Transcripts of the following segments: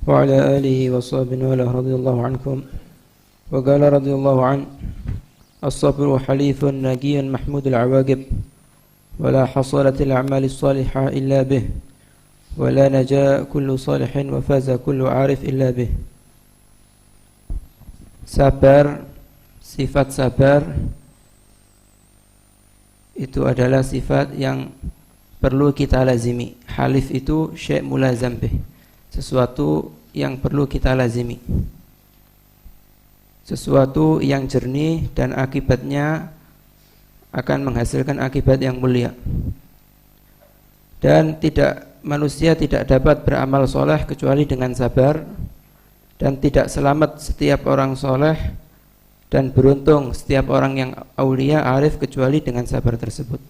وعلى آله وصحبه وله رضي الله عنكم. وقال رضي الله عنه: الصبر حليف نجي محمود العواقب، ولا حصلت الأعمال الصالحة إلا به، ولا نجا كل صالح وفاز كل عارف إلا به. Sabar, sifat sabar itu adalah sifat yang perlu kita lazimi. Halif itu syai' mulazam bih, sesuatu yang perlu kita lazimi, sesuatu yang jernih dan akibatnya akan menghasilkan akibat yang mulia. Dan manusia tidak dapat beramal soleh kecuali dengan sabar, dan tidak selamat setiap orang soleh dan beruntung setiap orang yang aulia arif kecuali dengan sabar tersebut.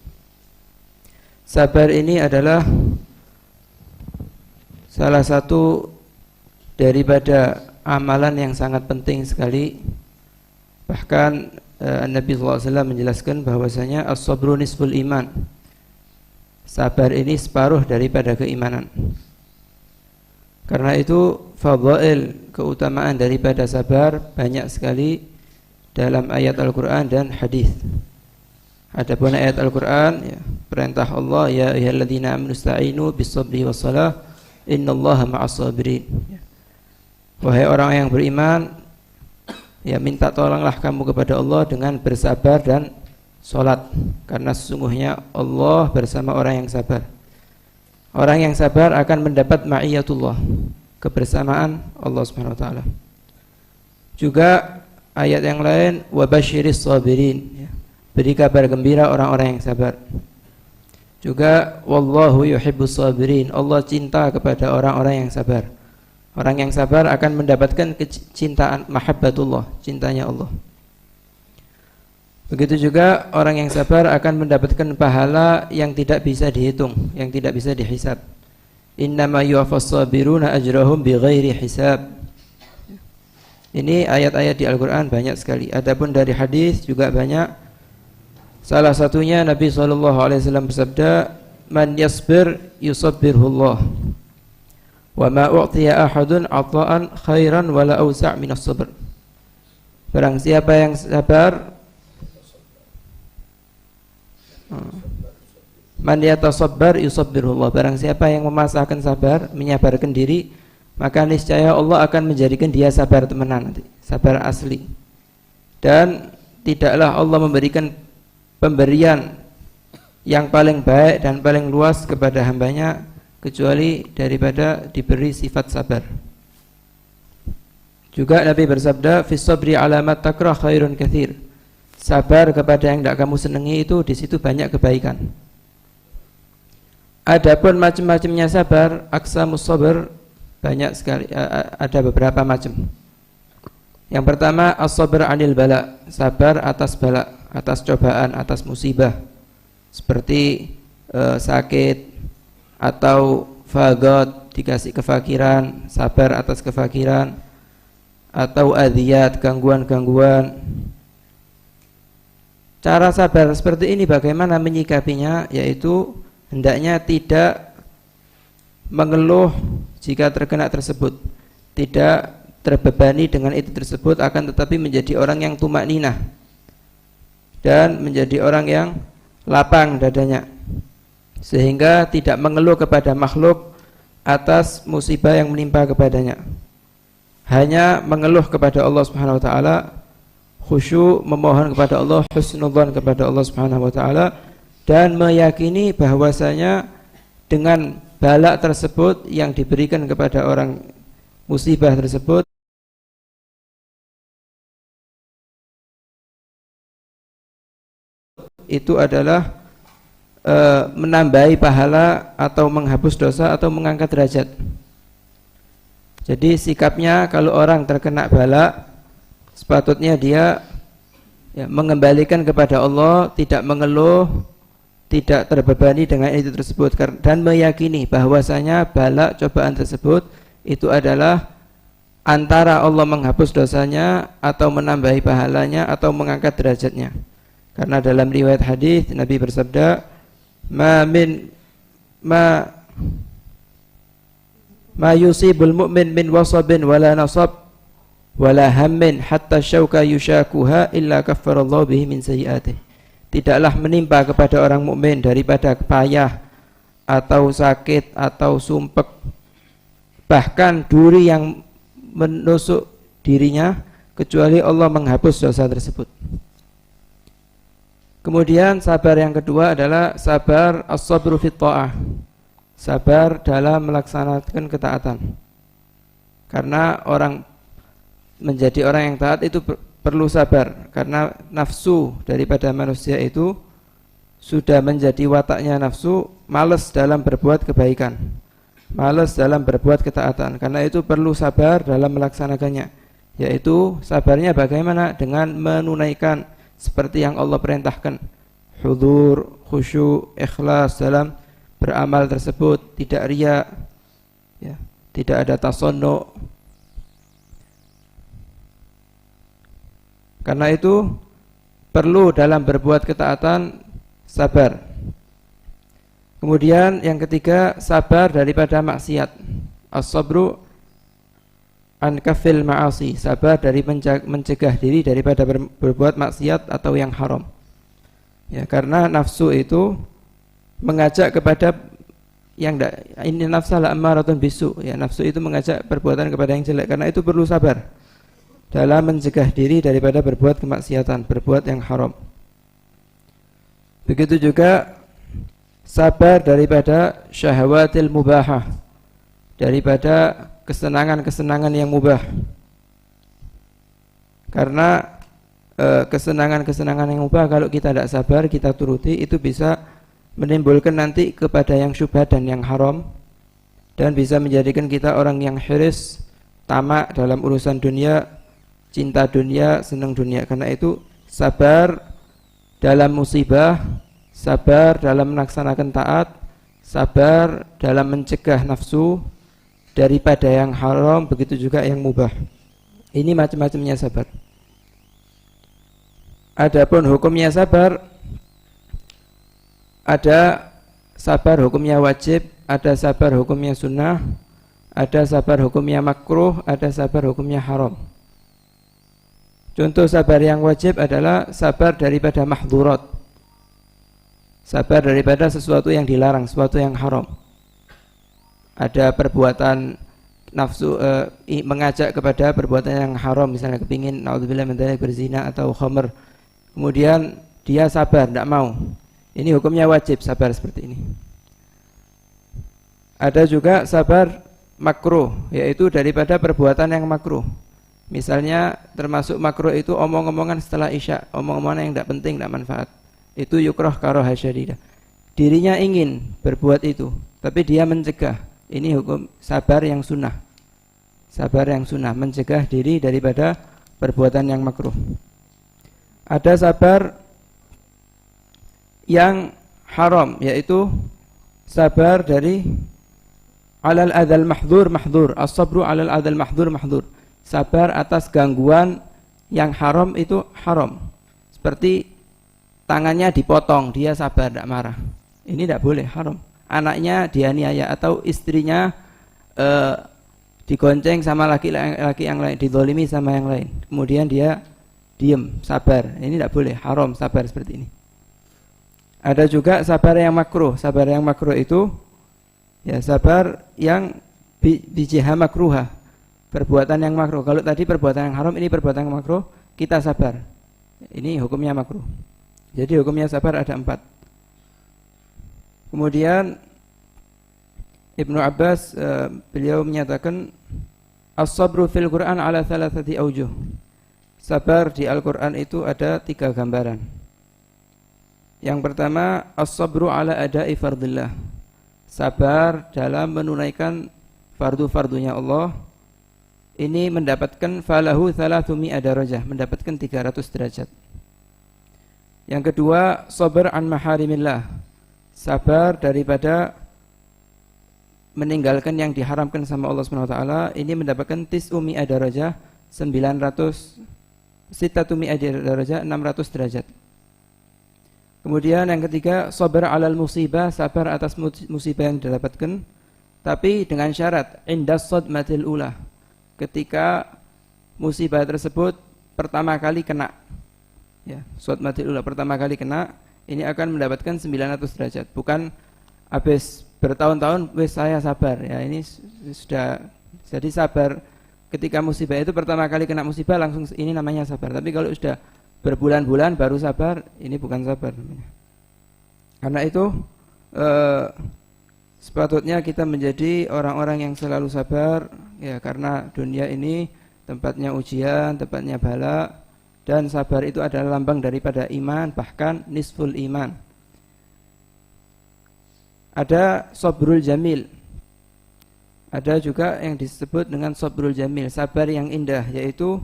Sabar ini adalah salah satu daripada amalan yang sangat penting sekali. Bahkan Nabi SAW menjelaskan bahwasanya as-sabru nisful iman. Sabar ini separuh daripada keimanan. Karena itu fadhail, keutamaan daripada sabar banyak sekali dalam ayat Al-Quran dan hadis. Adapun ayat Al-Quran, ya, perintah Allah, ya ayyuhalladzina amanu ista'inu bis-sabri was-salah innallaha ma'as-sabirin. Wahai orang yang beriman, ya minta tolonglah kamu kepada Allah dengan bersabar dan solat, karena sesungguhnya Allah bersama orang yang sabar. Orang yang sabar akan mendapat ma'iyatullah, kebersamaan Allah Subhanahu wa taala. Juga ayat yang lain, wabasyiris sabirin, ya, beri kabar gembira orang-orang yang sabar. Juga wallahu yuhibbus sabirin, Allah cinta kepada orang-orang yang sabar. Orang yang sabar akan mendapatkan kecintaan, mahabbatullah, cintanya Allah. Begitu juga orang yang sabar akan mendapatkan pahala yang tidak bisa dihitung, yang tidak bisa dihisab. Innama yuwaffas sabiruna ajrahum bighairi hisab. Ini ayat-ayat di Al-Quran banyak sekali. Adapun dari hadis juga banyak. Salah satunya Nabi SAW bersabda, man yasbir yusabbirhullah, wa ma u'tiya ahadun ata'an khairan wala awsa' minas sabr. Barang siapa yang sabar, man yatasabbar yusabbirullah, barang siapa yang memasahkan sabar, menyabarkan diri, maka niscaya Allah akan menjadikan dia sabar temenan nanti, sabar asli. Dan tidaklah Allah memberikan pemberian yang paling baik dan paling luas kepada hambanya kecuali daripada diberi sifat sabar. Juga Nabi bersabda, fis sabri alamat takrah khairun katsir. Sabar kepada yang tidak kamu senangi itu, di situ banyak kebaikan. Adapun macam-macamnya sabar, aqsamus sabr, banyak sekali, ada beberapa macam. Yang pertama, as-sabr 'anil bala, sabar atas bala, atas cobaan, atas musibah, seperti sakit atau fagot, dikasih kefakiran, sabar atas kefakiran, atau adiyat, gangguan-gangguan. Cara sabar seperti ini bagaimana menyikapinya, yaitu hendaknya tidak mengeluh jika terkena tersebut, tidak terbebani dengan itu tersebut, akan tetapi menjadi orang yang tumakninah dan menjadi orang yang lapang dadanya, sehingga tidak mengeluh kepada makhluk atas musibah yang menimpa kepadanya, hanya mengeluh kepada Allah Subhanahu wa taala, khusyuk memohon kepada Allah, husnudzan kepada Allah Subhanahu wa taala, dan meyakini bahwasanya dengan bala tersebut yang diberikan kepada orang, musibah tersebut, itu adalah menambahi pahala atau menghapus dosa atau mengangkat derajat. Jadi sikapnya kalau orang terkena bala, sepatutnya dia mengembalikan kepada Allah, tidak mengeluh, tidak terbebani dengan itu tersebut, dan meyakini bahwasanya bala cobaan tersebut itu adalah antara Allah menghapus dosanya atau menambahi pahalanya atau mengangkat derajatnya. Karena dalam riwayat hadis Nabi bersabda, ma ma yusibul mu'min min wasabin wala nasab wala hammin hatta syauka yushakuha illa kaffarallahu bihi min sayyi'atih. Tidaklah menimpa kepada orang mukmin daripada payah atau sakit atau sumpek, bahkan duri yang menusuk dirinya, kecuali Allah menghapus dosa tersebut. Kemudian sabar yang kedua adalah sabar as-sabru fit ta'ah, sabar dalam melaksanakan ketaatan. Karena orang menjadi orang yang taat itu perlu sabar, karena nafsu daripada manusia itu sudah menjadi wataknya nafsu malas dalam berbuat kebaikan, malas dalam berbuat ketaatan. Karena itu perlu sabar dalam melaksanakannya, yaitu sabarnya bagaimana? Dengan menunaikan seperti yang Allah perintahkan, hudzur, khusyuk, ikhlas dalam beramal tersebut, tidak riya, ya, tidak ada tasonnu. Karena itu perlu dalam berbuat ketaatan sabar. Kemudian yang ketiga, sabar daripada maksiat. As-sabru an kafil ma'asi, sabar dari mencegah diri daripada berbuat maksiat atau yang haram. Ya, karena nafsu itu mengajak kepada yang ini nafsa la ammaratun bisu, ya, nafsu itu mengajak perbuatan kepada yang jelek. Karena itu perlu sabar dalam mencegah diri daripada berbuat kemaksiatan, berbuat yang haram. Begitu juga sabar daripada syahwatil mubahah, daripada kesenangan-kesenangan yang mubah. Karena kesenangan-kesenangan yang mubah kalau kita tidak sabar, kita turuti, itu bisa menimbulkan nanti kepada yang syubhat dan yang haram, dan bisa menjadikan kita orang yang hiris, tamak dalam urusan dunia, cinta dunia, senang dunia. Karena itu sabar dalam musibah, sabar dalam melaksanakan taat, sabar dalam mencegah nafsu daripada yang haram, begitu juga yang mubah. Ini macam-macamnya sabar. Adapun hukumnya sabar, ada sabar hukumnya wajib, ada sabar hukumnya sunnah, ada sabar hukumnya makruh, ada sabar hukumnya haram. Contoh sabar yang wajib adalah sabar daripada mahdhurat, sabar daripada sesuatu yang dilarang, sesuatu yang haram. Ada perbuatan nafsu mengajak kepada perbuatan yang haram, misalnya kepingin naudzubillah min dzalik berzina atau khamr, kemudian dia sabar, tidak mau. Ini hukumnya wajib, sabar seperti ini. Ada juga sabar makruh, yaitu daripada perbuatan yang makruh. Misalnya termasuk makruh itu omong-omongan setelah isya, omong-omongan yang tidak penting, tidak manfaat. Itu yukrah karaha syadidah. Dirinya ingin berbuat itu, tapi dia mencegah. Ini hukum sabar yang sunnah. Sabar yang sunnah, mencegah diri daripada perbuatan yang makruh. Ada sabar yang haram, yaitu sabar dari alal adzal mahdhur mahdhur. As-sabru alal adzal mahdhur mahdhur. Sabar atas gangguan yang haram itu haram. Seperti tangannya dipotong, dia sabar, tidak marah. Ini tidak boleh, haram. Anaknya dianiaya atau istrinya digonceng sama laki-laki yang lain, dizalimi sama yang lain, kemudian dia diam, sabar. Ini tidak boleh, haram sabar seperti ini. Ada juga sabar yang makruh. Sabar yang makruh itu ya sabar yang bijiha makruha, perbuatan yang makruh. Kalau tadi perbuatan yang haram, ini perbuatan yang makruh, kita sabar. Ini hukumnya makruh. Jadi hukumnya sabar ada 4. Kemudian Ibnu Abbas beliau menyatakan as-sabru fil Quran ala thalathati aujuh. Sabar di Al-Quran itu ada 3 gambaran. Yang pertama, as-sabru ala ada'i fardillah, sabar dalam menunaikan fardu-fardunya Allah. Ini mendapatkan falahu 300 darajah, mendapatkan 300 derajat. Yang kedua, sabar an maharimillah, sabar daripada meninggalkan yang diharamkan sama Allah Subhanahu wa taala. Ini mendapatkan 900 darajah, 600 darajah, 600 derajat. Kemudian yang ketiga, sabar alal musibah, sabar atas musibah yang didapatkan. Tapi dengan syarat indas sadmatil ula, ketika musibah tersebut pertama kali kena, ya, sadmatil ula pertama kali kena, ini akan mendapatkan 900 derajat. Bukan habis bertahun-tahun wis saya sabar, ya, ini sudah. Jadi sabar ketika musibah itu pertama kali kena musibah langsung, ini namanya sabar. Tapi kalau sudah berbulan-bulan baru sabar, ini bukan sabar namanya. Karena itu sepatutnya kita menjadi orang-orang yang selalu sabar, ya, karena dunia ini tempatnya ujian, tempatnya bala, dan sabar itu adalah lambang daripada iman, bahkan nisful iman. Ada sabrul jamil, ada juga yang disebut dengan sabrul jamil, sabar yang indah, yaitu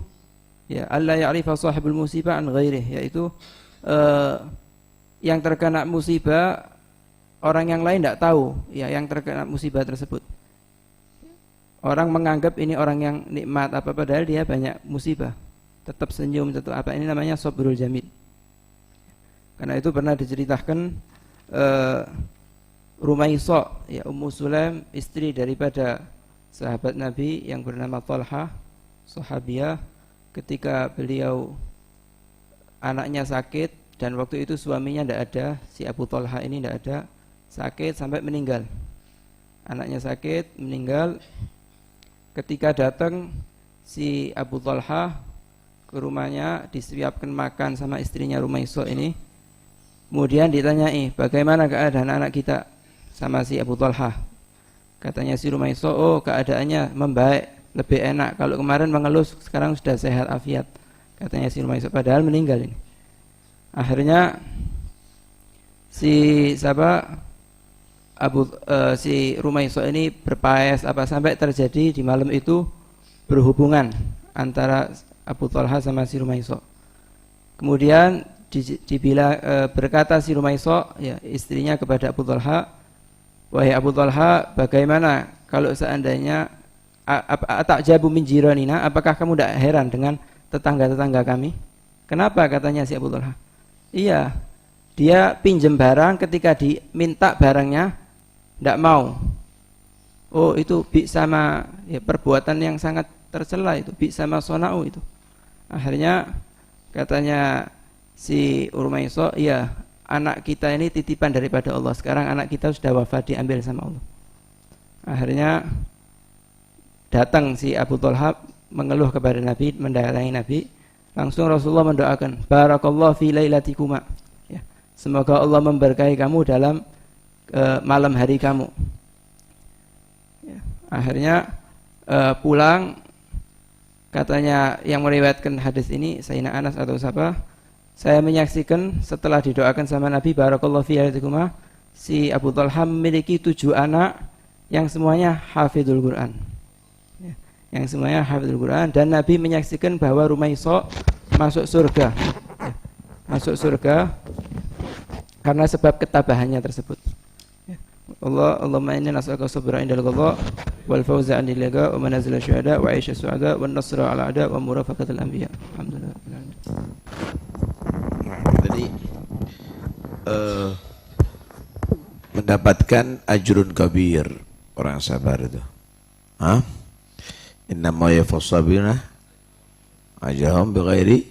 ya alla ya'rifa sahibul musibah an ghairih, yaitu yang terkena musibah orang yang lain tidak tahu, ya, yang terkena musibah tersebut. Orang menganggap ini orang yang nikmat apa, padahal dia banyak musibah, tetap senyum, tetap apa. Ini namanya sabrul jamil. Karena itu pernah diceritakan Rumaisah, ya, Ummu Sulaim, istri daripada sahabat Nabi yang bernama Talha, sahabiah, ketika beliau anaknya sakit dan waktu itu suaminya tidak ada, si Abu Talha ini tidak ada, sakit sampai meninggal. Anaknya sakit, meninggal. Ketika datang si Abu Talha ke rumahnya, disiapkan makan sama istrinya Rumaisah ini. Kemudian ditanyai, bagaimana keadaan anak kita sama si Abu Talha. Katanya si Rumaisah, oh keadaannya membaik, lebih enak. Kalau kemarin mengeluh, sekarang sudah sehat afiat. Katanya si Rumaisah, padahal meninggal ini. Akhirnya si Rumaisah ini berpaes apa sampai terjadi di malam itu berhubungan antara Abu Talha sama si Rumaisah. Kemudian berkata si Rumaisah, ya, istrinya kepada Abu Talha, wahai Abu Talha, bagaimana kalau seandainya atakjabu min jiranina, apakah kamu tidak heran dengan tetangga-tetangga kami? Kenapa? Katanya si Abu Talha. Iya, dia pinjam barang, ketika diminta barangnya tidak mau. Oh, itu sama, ya, perbuatan yang sangat tercela itu, sama sonau itu. Akhirnya katanya si Rumaisah, iya, anak kita ini titipan daripada Allah. Sekarang anak kita sudah wafat, diambil sama Allah. Akhirnya datang si Abu Talha mengeluh kepada Nabi, mendatangi Nabi. Langsung Rasulullah mendoakan, barakallahu fi lailatikuma, ya, semoga Allah memberkahi kamu dalam malam hari kamu. Ya, akhirnya pulang, katanya yang meriwayatkan hadis ini Sayyidina Anas atau siapa, saya menyaksikan setelah didoakan sama Nabi barakallahu fi lailatikuma, si Abu Talha memiliki 7 anak yang semuanya hafizul Quran. Yang semuanya hafizul Quran, dan Nabi menyaksikan bahwa Rumaisah masuk surga, ya, masuk surga karena sebab ketabahannya tersebut. Ya. Allahumma inni nas'aluka sabra indal qada wal fawza 'indal liqa wa manazil syuhada wa 'aisha su'ada wan nasra 'ala a'da wa murafaqatal anbiya. Alhamdulillah. Jadi mendapatkan ajrun kabir orang sabar itu. Innama yafas sabirina ajrahum bighairi